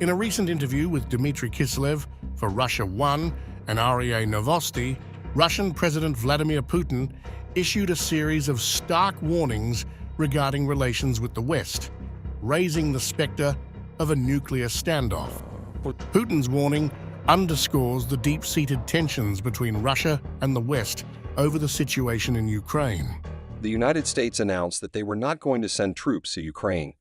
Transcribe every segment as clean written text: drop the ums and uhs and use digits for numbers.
In a recent interview with Dmitry Kiselev for Russia One and RIA Novosti, Russian President Vladimir Putin issued a series of stark warnings regarding relations with the West, raising the specter of a nuclear standoff. Putin's warning underscores the deep-seated tensions between Russia and the West over the situation in Ukraine. The United States announced that they were not going to send troops to Ukraine.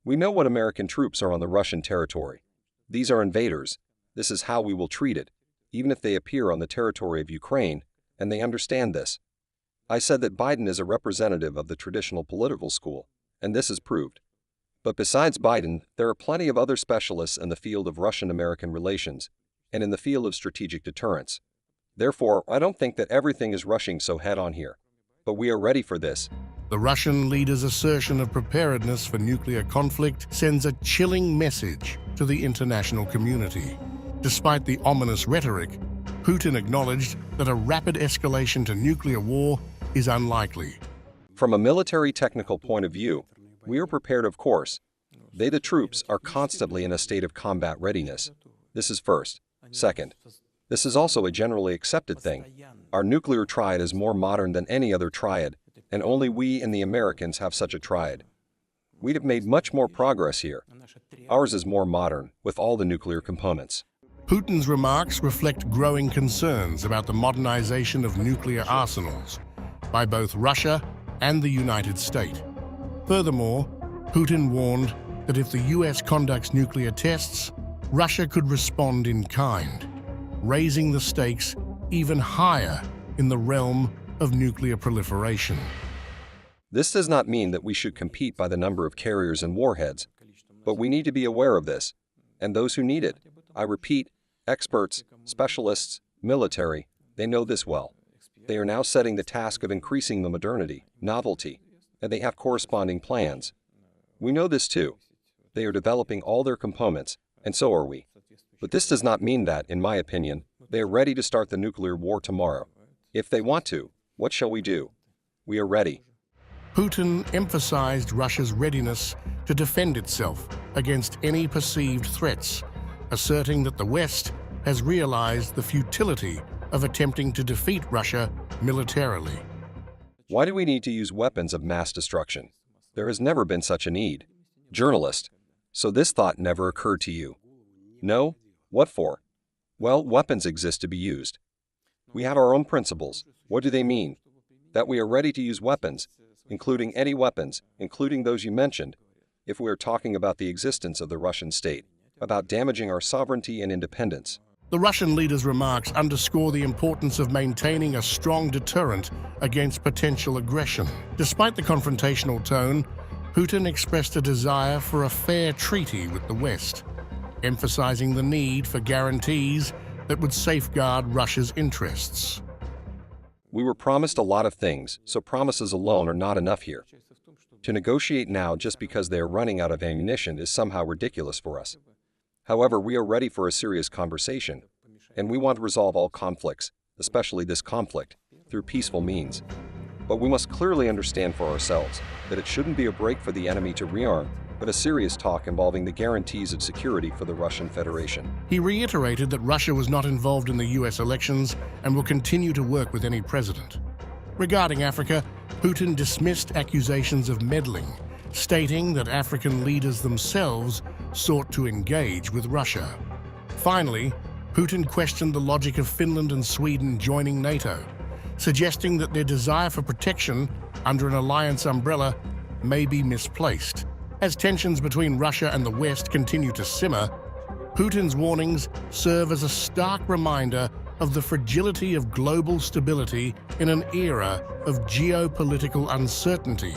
We know what American troops are on the Russian territory. These are invaders. This is how we will treat it, even if they appear on the territory of Ukraine, and they understand this. I said that Biden is a representative of the traditional political school, and this is proved. But besides Biden, there are plenty of other specialists in the field of Russian-American relations and in the field of strategic deterrence. Therefore, I don't think that everything is rushing so head-on here. But we are ready for this. The Russian leader's assertion of preparedness for nuclear conflict sends a chilling message to the international community. Despite the ominous rhetoric, Putin acknowledged that a rapid escalation to nuclear war is unlikely. From a military technical point of view, we are prepared, of course. They, the troops, are constantly in a state of combat readiness. This is first. Second, this is also a generally accepted thing. Our nuclear triad is more modern than any other triad, and only we and the Americans have such a triad. We have made much more progress here. Ours is more modern, with all the nuclear components. Putin's remarks reflect growing concerns about the modernization of nuclear arsenals by both Russia and the United States. Furthermore, Putin warned that if the US conducts nuclear tests, Russia could respond in kind, raising the stakes even higher in the realm of nuclear proliferation. This does not mean that we should compete by the number of carriers and warheads, but we need to be aware of this, and those who need it. I repeat, experts, specialists, military, they know this well. They are now setting the task of increasing the modernity, novelty, and they have corresponding plans. We know this too. They are developing all their components, and so are we. But this does not mean that, in my opinion, they are ready to start the nuclear war tomorrow. If they want to, what shall we do? We are ready. Putin emphasized Russia's readiness to defend itself against any perceived threats, asserting that the West has realized the futility of attempting to defeat Russia militarily. Why do we need to use weapons of mass destruction? There has never been such a need. Journalist, so this thought never occurred to you? No? What for? Well, weapons exist to be used. We have our own principles. What do they mean? That we are ready to use weapons, including any weapons, including those you mentioned, if we are talking about the existence of the Russian state, about damaging our sovereignty and independence. The Russian leader's remarks underscore the importance of maintaining a strong deterrent against potential aggression. Despite the confrontational tone, Putin expressed a desire for a fair treaty with the West, emphasizing the need for guarantees that would safeguard Russia's interests. We were promised a lot of things, so promises alone are not enough here. To negotiate now just because they are running out of ammunition is somehow ridiculous for us. However, we are ready for a serious conversation, and we want to resolve all conflicts, especially this conflict, through peaceful means. But we must clearly understand for ourselves that it shouldn't be a break for the enemy to rearm, but a serious talk involving the guarantees of security for the Russian Federation. He reiterated that Russia was not involved in the US elections and will continue to work with any president. Regarding Africa, Putin dismissed accusations of meddling, stating that African leaders themselves sought to engage with Russia. Finally, Putin questioned the logic of Finland and Sweden joining NATO, suggesting that their desire for protection under an alliance umbrella may be misplaced. As tensions between Russia and the West continue to simmer, Putin's warnings serve as a stark reminder of the fragility of global stability in an era of geopolitical uncertainty.